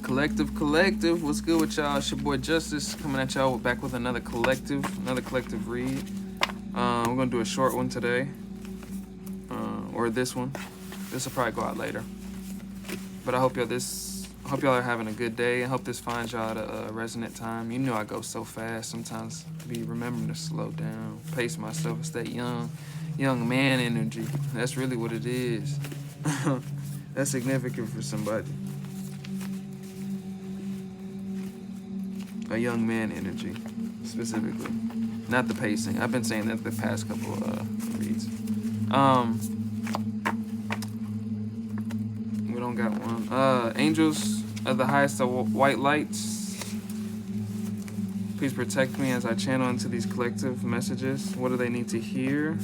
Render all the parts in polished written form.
Collective, what's good with y'all? It's your boy Justice coming at y'all back with another collective read. We're gonna do a short one today, or this one. This will probably go out later. But I hope y'all are having a good day. I hope this finds y'all at a resonant time. You know I go so fast. Sometimes I be remembering to slow down, pace myself, and stay young man energy. That's really what it is. That's significant for somebody. A young man energy, specifically. Not the pacing. I've been saying that the past couple reads. We don't got one. Angels of the highest of white lights, please protect me as I channel into these collective messages. What do they need to hear?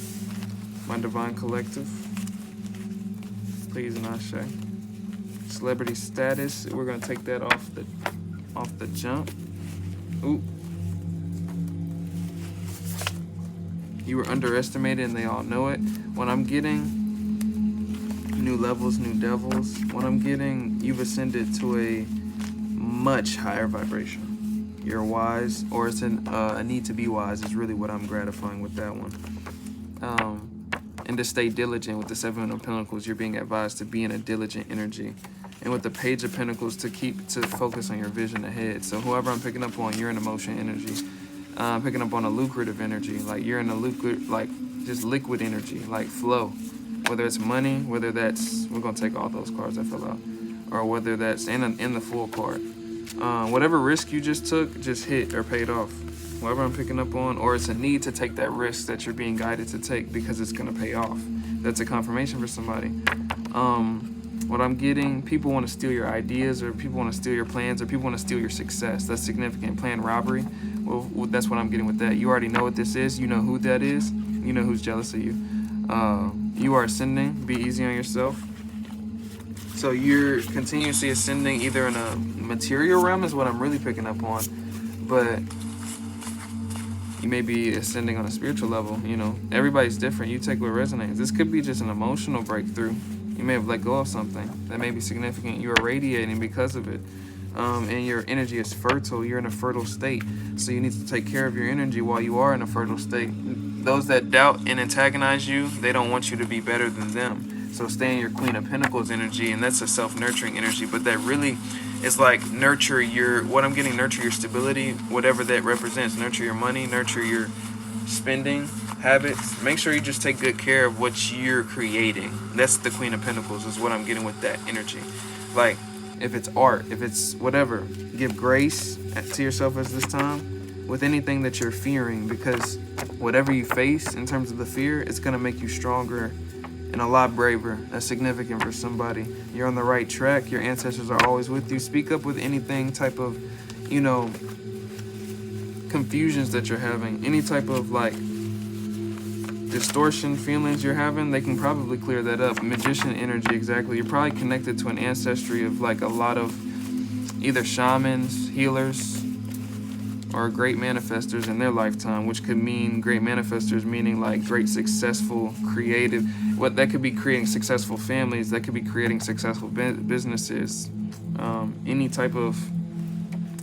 My divine collective. Please, Nashe. Celebrity status. We're gonna take that off the jump. Ooh. You were underestimated and they all know it. When I'm getting new levels, new devils, when I'm getting you've ascended to a much higher vibration. You're wise, or it's a need to be wise is really what I'm gratifying with that one. And to stay diligent with the Seven of Pentacles, you're being advised to be in a diligent energy. And with the Page of Pentacles, to focus on your vision ahead. So whoever I'm picking up on, you're in emotion energy. Picking up on a lucrative energy, like you're in a just liquid energy, like flow. Whether it's money, whether that's, we're gonna take all those cards that fell out, or whether that's in the full card. Whatever risk you just took, just hit or paid off. Whoever I'm picking up on, or it's a need to take that risk that you're being guided to take because it's gonna pay off. That's a confirmation for somebody. What I'm getting, people want to steal your ideas, or people want to steal your plans, or people want to steal your success. That's significant. Planned robbery. Well, that's what I'm getting with that. You already know what this is. You know who that is. You know who's jealous of you. You are ascending. Be easy on yourself. So you're continuously ascending, either in a material realm is what I'm really picking up on, but you may be ascending on a spiritual level. You know, everybody's different. You take what resonates. This could be just an emotional breakthrough. You may have let go of something that may be significant. You are radiating because of it. And your energy is fertile. You're in a fertile state. So you need to take care of your energy while you are in a fertile state. Those that doubt and antagonize you, they don't want you to be better than them. So stay in your Queen of Pentacles energy, and that's a self-nurturing energy. But that really is like nurture your stability, whatever that represents. Nurture your money, nurture your spending habits. Make sure you just take good care of what you're creating. That's the Queen of Pentacles is what I'm getting with that energy. Like, if it's art, if it's whatever, give grace to yourself at this time with anything that you're fearing, because whatever you face in terms of the fear, it's going to make you stronger and a lot braver. That's significant for somebody. You're on the right track. Your ancestors are always with you. Speak up with anything type of, confusions that you're having, any type of distortion feelings you're having, they can probably clear that up. Magician energy, exactly. You're probably connected to an ancestry of a lot of either shamans, healers, or great manifestors in their lifetime, which could mean great manifestors meaning great successful creative, what that could be creating successful families, that could be creating successful businesses, any type of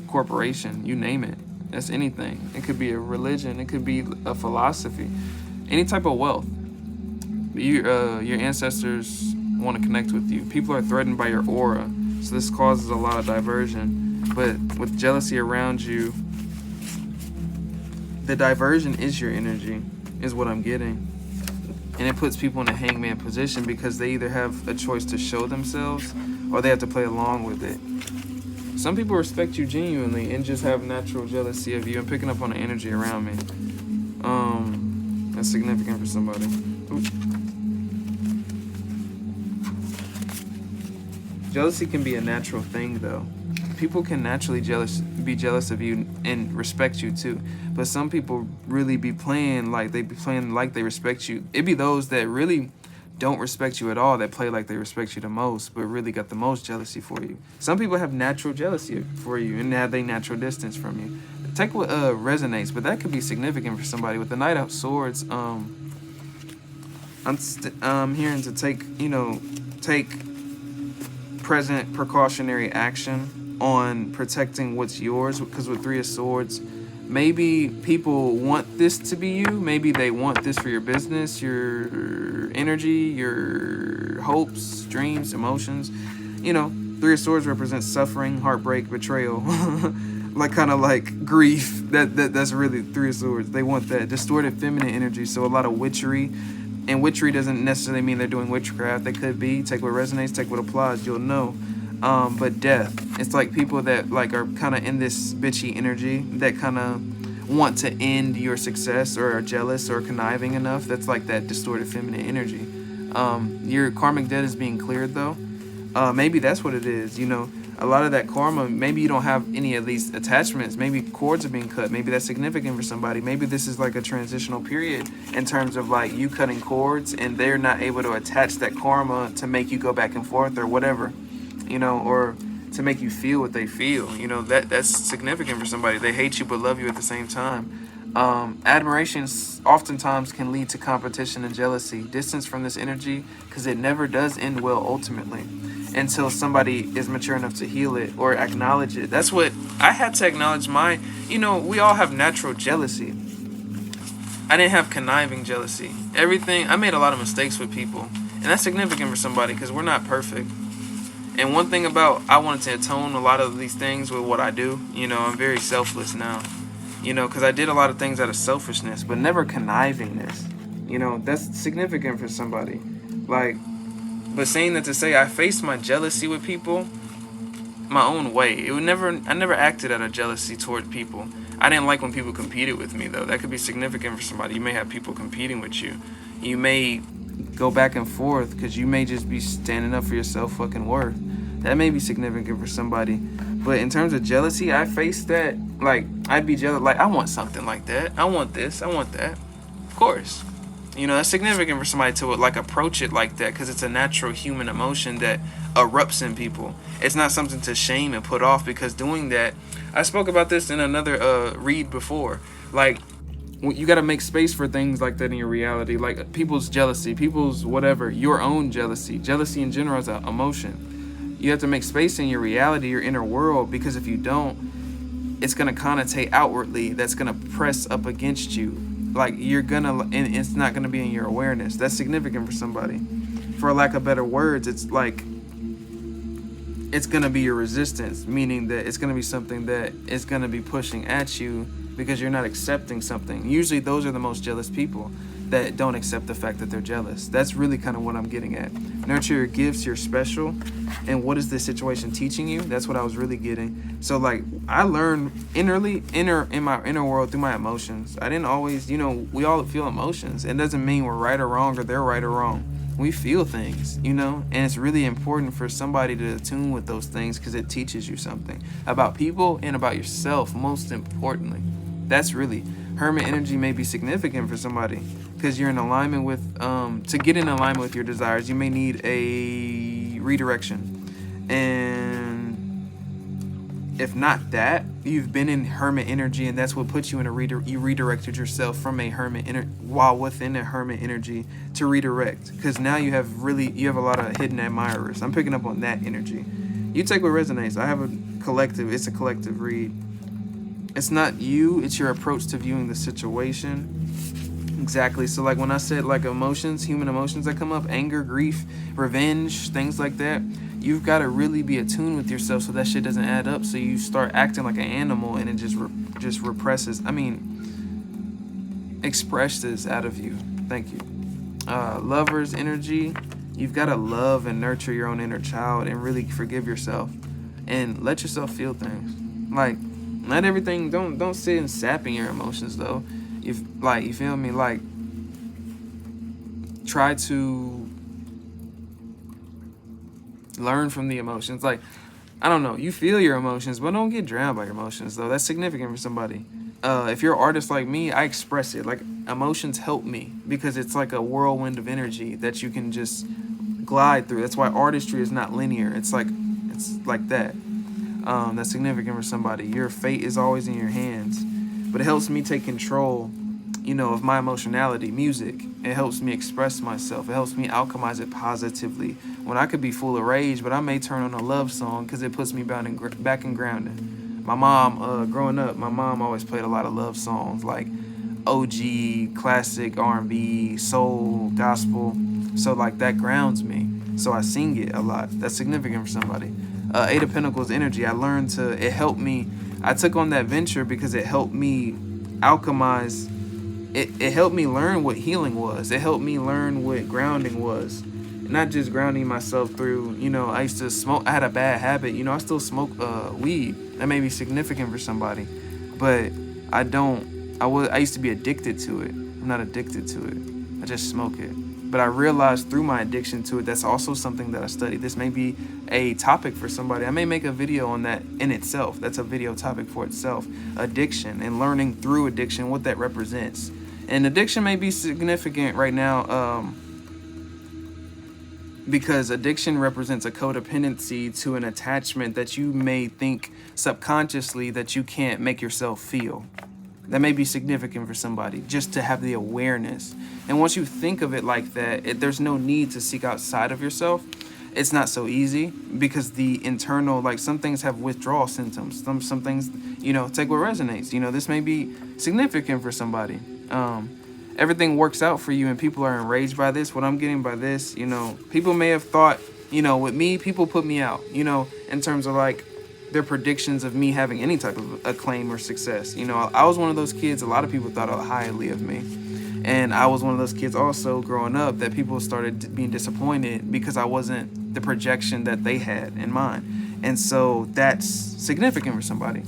corporation, you name it. That's anything. It could be a religion, it could be a philosophy. Any type of wealth, your ancestors want to connect with you. People are threatened by your aura, so this causes a lot of diversion. But with jealousy around you, the diversion is your energy, is what I'm getting. And it puts people in a hangman position because they either have a choice to show themselves or they have to play along with it. Some people respect you genuinely and just have natural jealousy of you. I'm picking up on the energy around me. That's significant for somebody. Ooh. Jealousy can be a natural thing, though. People can naturally be jealous of you and respect you too. But some people really be playing like they respect you. It'd be those that really don't respect you at all that play like they respect you the most, but really got the most jealousy for you. Some people have natural jealousy for you and have they natural distance from you. Take what resonates, but that could be significant for somebody. With the Knight of Swords, I'm hearing to take present precautionary action on protecting what's yours, because with Three of Swords, maybe people want this to be you. Maybe they want this for your business, your energy, your hopes, dreams, emotions. You know, Three of Swords represents suffering, heartbreak, betrayal, like kind of like grief. That's really Three of Swords. They want that distorted feminine energy. So a lot of witchery, and witchery doesn't necessarily mean they're doing witchcraft. They could be. Take what resonates, take what applies. You'll know. But death. It's like people that like are kind of in this bitchy energy that kind of want to end your success, or are jealous or conniving enough. That's like that distorted feminine energy. Your karmic debt is being cleared though. Maybe that's what it is. You know, a lot of that karma, maybe you don't have any of these attachments. Maybe cords are being cut. Maybe that's significant for somebody. Maybe this is like a transitional period in terms of like you cutting cords and they're not able to attach that karma to make you go back and forth or whatever, you know, or to make you feel what they feel. You know, that's significant for somebody. They hate you but love you at the same time. Admiration oftentimes can lead to competition and jealousy. Distance from this energy, because it never does end well ultimately until somebody is mature enough to heal it or acknowledge it. That's what I had to acknowledge. You know, we all have natural jealousy. I didn't have conniving jealousy. I made a lot of mistakes with people, and that's significant for somebody because we're not perfect. And one thing about, I wanted to atone a lot of these things with what I do. You know, I'm very selfless now. You know, because I did a lot of things out of selfishness, but never connivingness. You know, that's significant for somebody. Like, but saying that to say, I faced my jealousy with people my own way. I never acted out of jealousy toward people. I didn't like when people competed with me, though. That could be significant for somebody. You may have people competing with you. You may go back and forth because you may just be standing up for your self-fucking worth. That may be significant for somebody. But in terms of jealousy, I faced that. Like, I'd be jealous. Like, I want something like that. I want this. I want that. Of course. You know, that's significant for somebody to, like, approach it like that, because it's a natural human emotion that erupts in people. It's not something to shame and put off, because doing that, I spoke about this in another read before. Like, you got to make space for things like that in your reality. Like, people's jealousy, people's whatever, your own jealousy. Jealousy in general is an emotion. You have to make space in your reality, your inner world, because if you don't, it's going to connotate outwardly. That's going to press up against you. Like, you're going to, and it's not going to be in your awareness. That's significant for somebody. For lack of better words, it's like, it's going to be your resistance, meaning that it's going to be something that is going to be pushing at you because you're not accepting something. Usually those are the most jealous people that don't accept the fact that they're jealous. That's really kind of what I'm getting at. Nurture your gifts, you're special. And what is this situation teaching you? That's what I was really getting. So, like, I learned in my inner world through my emotions. I didn't always, you know, we all feel emotions. It doesn't mean we're right or wrong or they're right or wrong. We feel things, you know, and it's really important for somebody to attune with those things because it teaches you something about people and about yourself, most importantly. That's really, hermit energy may be significant for somebody because you're in alignment with, to get in alignment with your desires, you may need a redirection. And if not that, you've been in hermit energy, and that's what puts you in you redirected yourself from a hermit while within a hermit energy to redirect, because now you have a lot of hidden admirers. I'm picking up on that energy. You take what resonates. I have a collective. It's a collective read. It's not you, it's your approach to viewing the situation. Exactly. So, like, when I said, like, emotions, human emotions that come up, anger, grief, revenge, things like that, you've got to really be attuned with yourself so that shit doesn't add up. So you start acting like an animal and it just represses, expresses out of you. Thank you. Lover's energy, you've got to love and nurture your own inner child and really forgive yourself and let yourself feel things. Like, not everything, don't sit and sapping your emotions though. You feel me? Like, try to learn from the emotions. Like, I don't know, you feel your emotions, but don't get drowned by your emotions though. That's significant for somebody. If you're an artist like me, I express it. Like, emotions help me because it's like a whirlwind of energy that you can just glide through. That's why artistry is not linear. It's like that. That's significant for somebody. Your fate is always in your hands. But it helps me take control, you know, of my emotionality. Music, it helps me express myself. It helps me alchemize it positively when I could be full of rage, but I may turn on a love song because it puts me back in grounding. My mom, growing up, my mom always played a lot of love songs like OG, classic R&B, soul, gospel. So like that grounds me. So I sing it a lot. That's significant for somebody. Eight of Pentacles energy. It helped me. I took on that venture because it helped me alchemize. It helped me learn what healing was. It helped me learn what grounding was. Not just grounding myself through, I used to smoke. I had a bad habit. I still smoke weed. That may be significant for somebody. But I used to be addicted to it. I'm not addicted to it. I just smoke it. But I realized through my addiction to it, that's also something that I study. This may be a topic for somebody. I may make a video on that in itself. That's a video topic for itself. Addiction and learning through addiction, what that represents. And addiction may be significant right now because addiction represents a codependency to an attachment that you may think subconsciously that you can't make yourself feel. That may be significant for somebody, just to have the awareness. And once you think of it like that, there's no need to seek outside of yourself. It's not so easy because the internal, like some things have withdrawal symptoms. Some things, take what resonates. This may be significant for somebody. Everything works out for you and people are enraged by this. What I'm getting by this, people may have thought, with me, people put me out, in terms of like, their predictions of me having any type of acclaim or success. I was one of those kids, a lot of people thought highly of me. And I was one of those kids also growing up that people started being disappointed because I wasn't the projection that they had in mind. And so that's significant for somebody.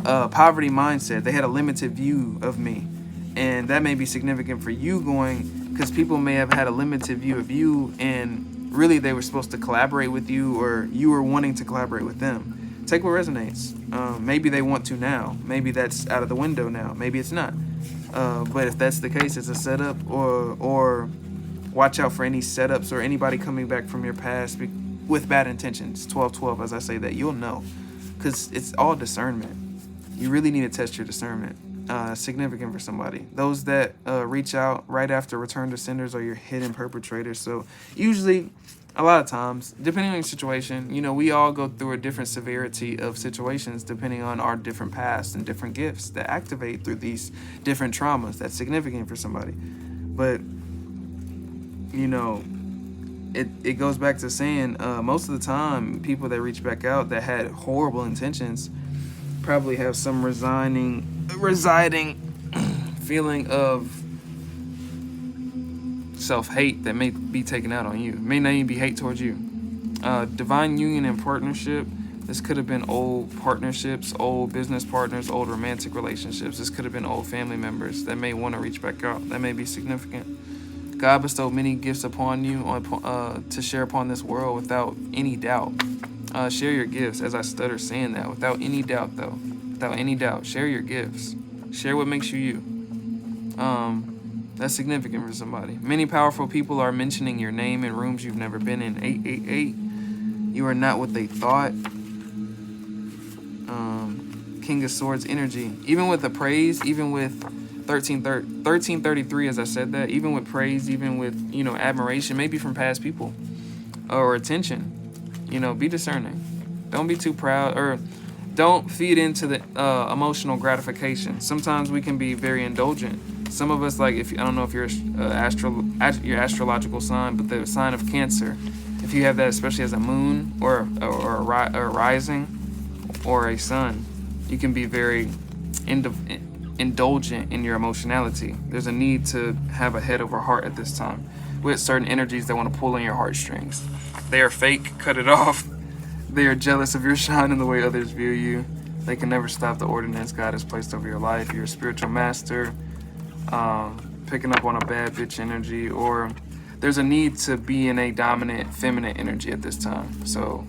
Poverty mindset, they had a limited view of me. And that may be significant for you because people may have had a limited view of you and really they were supposed to collaborate with you or you were wanting to collaborate with them. Take what resonates. Maybe they want to now. Maybe that's out of the window now. Maybe it's not. But if that's the case, it's a setup or watch out for any setups or anybody coming back from your past with bad intentions. 12-12, as I say that, you'll know. Because it's all discernment. You really need to test your discernment. Significant for somebody. Those that reach out right after return to senders are your hidden perpetrators. So usually, a lot of times, depending on your situation, we all go through a different severity of situations depending on our different pasts and different gifts that activate through these different traumas. That's significant for somebody. But, it goes back to saying most of the time, people that reach back out that had horrible intentions probably have some residing feeling of self-hate that may be taken out on you. It may not even be hate towards you. Divine union and partnership. This could have been old partnerships, old business partners, old romantic relationships. This could have been old family members that may want to reach back out. That may be significant. God bestowed many gifts upon you to share upon this world without any doubt. Share your gifts, as I stutter saying that, without any doubt though. Without any doubt. Share your gifts. Share what makes you you. That's significant for somebody. Many powerful people are mentioning your name in rooms you've never been in. 888. You are not what they thought. King of Swords energy. Even with the praise, even with 1333, as I said that, even with praise, even with, admiration, maybe from past people or attention, be discerning. Don't be too proud or don't feed into the emotional gratification. Sometimes we can be very indulgent. Some of us, like, I don't know if you're your astrological sign, but the sign of Cancer, if you have that, especially as a moon or a rising or a sun, you can be very indulgent in your emotionality. There's a need to have a head over heart at this time with certain energies that want to pull on your heartstrings. They are fake, cut it off. They are jealous of your shine and the way others view you. They can never stop the ordinance God has placed over your life. You're a spiritual master, picking up on a bad bitch energy, or there's a need to be in a dominant feminine energy at this time. So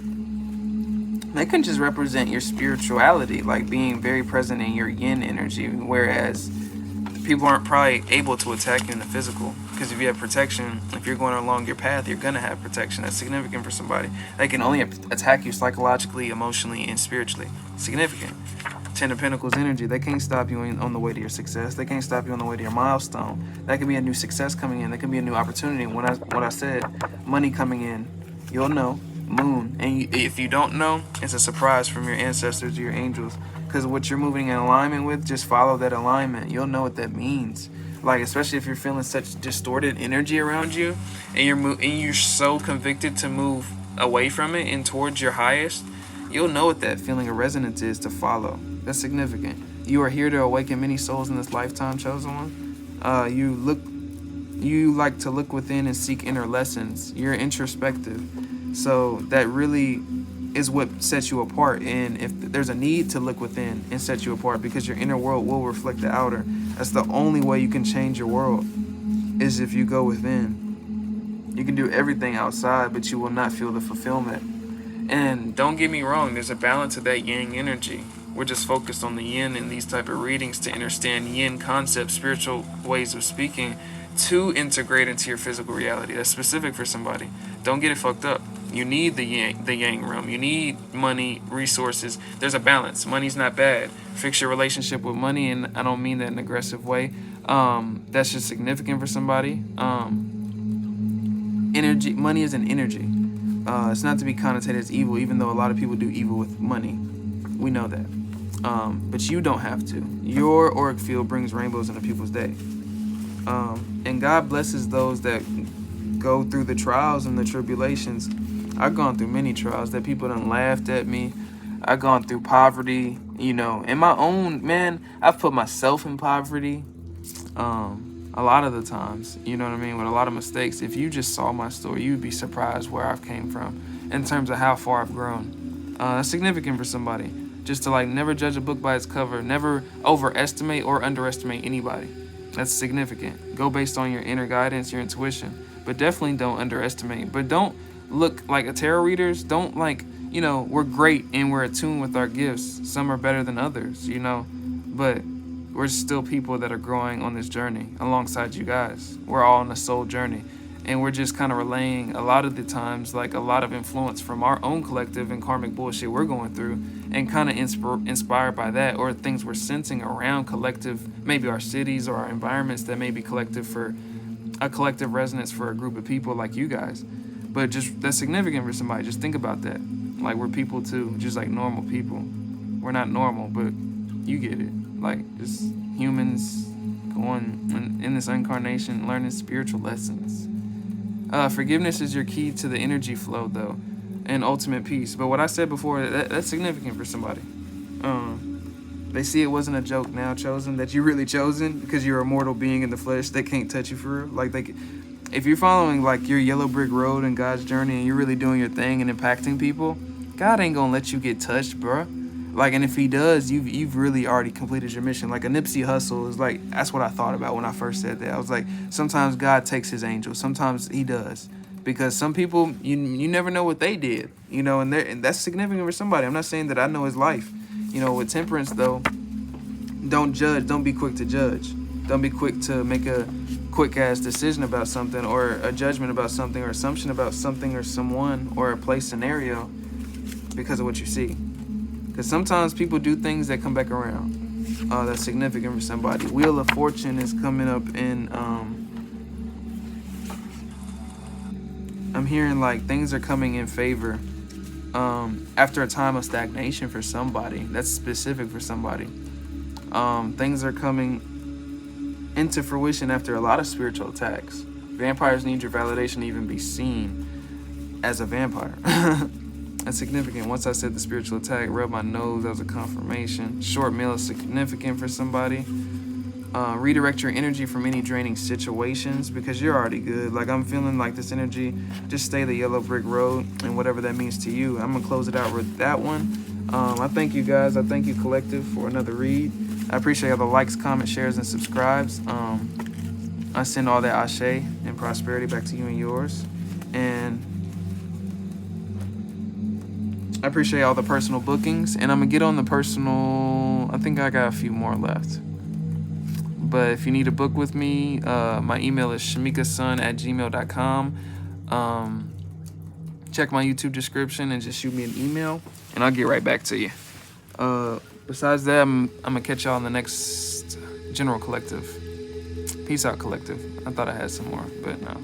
that can just represent your spirituality, like being very present in your yin energy, whereas people aren't probably able to attack you in the physical. Because if you have protection, if you're going along your path, you're going to have protection. That's significant for somebody. They can only attack you psychologically, emotionally, and spiritually. Significant. 10 of Pentacles energy. They can't stop you on the way to your success. They can't stop you on the way to your milestone. That could be a new success coming in. That could be a new opportunity. What I said, money coming in. you'll know. Moon. And if you don't know, it's a surprise from your ancestors or your angels. Because what you're moving in alignment with, just follow that alignment. You'll know what that means. Like, especially if you're feeling such distorted energy around you, and you're so convicted to move away from it and towards your highest, you'll know what that feeling of resonance is to follow. That's significant. You are here to awaken many souls in this lifetime, chosen one. You like to look within and seek inner lessons. You're introspective. So that really is what sets you apart. And if there's a need to look within and set you apart, because your inner world will reflect the outer. That's the only way you can change your world, is if you go within. You can do everything outside, but you will not feel the fulfillment. And don't get me wrong, there's a balance of that yang energy. We're just focused on the yin in these type of readings to understand yin concepts, spiritual ways of speaking, to integrate into your physical reality. That's specific for somebody. Don't get it fucked up. You need the yang realm. You need money, resources. There's a balance. Money's not bad. Fix your relationship with money, and I don't mean that in an aggressive way. That's just significant for somebody. Energy. Money is an energy. It's not to be connotated as evil, even though a lot of people do evil with money. We know that. But you don't have to. Your auric field brings rainbows into people's day. And God blesses those that go through the trials and the tribulations. I've gone through many trials that people done laughed at me. I've gone through poverty, in my own, man, I've put myself in poverty a lot of the times, you know what I mean, with a lot of mistakes. If you just saw my story, you'd be surprised where I've came from in terms of how far I've grown. That's significant for somebody. Just to never judge a book by its cover, never overestimate or underestimate anybody. That's significant. Go based on your inner guidance, your intuition, but definitely don't underestimate. But don't look like tarot readers. Don't we're great and we're attuned with our gifts. Some are better than others, but we're still people that are growing on this journey alongside you guys. We're all on a soul journey, and we're just kind of relaying a lot of the times, a lot of influence from our own collective and karmic bullshit we're going through, and kind of inspired by that, or things we're sensing around collective, maybe our cities or our environments that may be collective for a collective resonance for a group of people like you guys. But just that's significant for somebody. Just think about that. We're people too, just like normal people. We're not normal, but you get it. Just humans going in this incarnation, learning spiritual lessons. Forgiveness is your key to the energy flow, though, and ultimate peace. But what I said before, that's significant for somebody. They see it wasn't a joke now, chosen, that you really chosen, because you're a mortal being in the flesh. They can't touch you for real. If you're following your yellow brick road and God's journey, and you're really doing your thing and impacting people, God ain't gonna let you get touched, bruh. And if he does, you've really already completed your mission. A Nipsey Hussle is that's what I thought about when I first said that. I was sometimes God takes his angels. Sometimes he does. Because some people, you never know what they did, and that's significant for somebody. I'm not saying that I know his life. With temperance, though, don't judge. Don't be quick to judge. Don't be quick to make a quick-ass decision about something, or a judgment about something, or assumption about something or someone or a place scenario because of what you see. Because sometimes people do things that come back around. That's significant for somebody. Wheel of Fortune is coming up in, I'm hearing things are coming in favor after a time of stagnation for somebody. That's specific for somebody. Things are coming into fruition after a lot of spiritual attacks. Vampires need your validation to even be seen as a vampire. That's significant. Once I said the spiritual attack, rub my nose, that was a confirmation. Short meal is significant for somebody. Redirect your energy from any draining situations, because you're already good. I'm feeling this energy. Just stay the yellow brick road, and whatever that means to you. I'm gonna close it out with that one. I thank you guys. I thank you, collective, for another read. I appreciate all the likes, comments, shares, and subscribes. I send all that ashe and prosperity back to you and yours. And I appreciate all the personal bookings, and I'm going to get on the personal. I think I got a few more left. But if you need to book with me, my email is shamikasun@gmail.com. Check my YouTube description and just shoot me an email, and I'll get right back to you. Besides that, I'm going to catch y'all in the next General Collective. Peace out, collective. I thought I had some more, but no.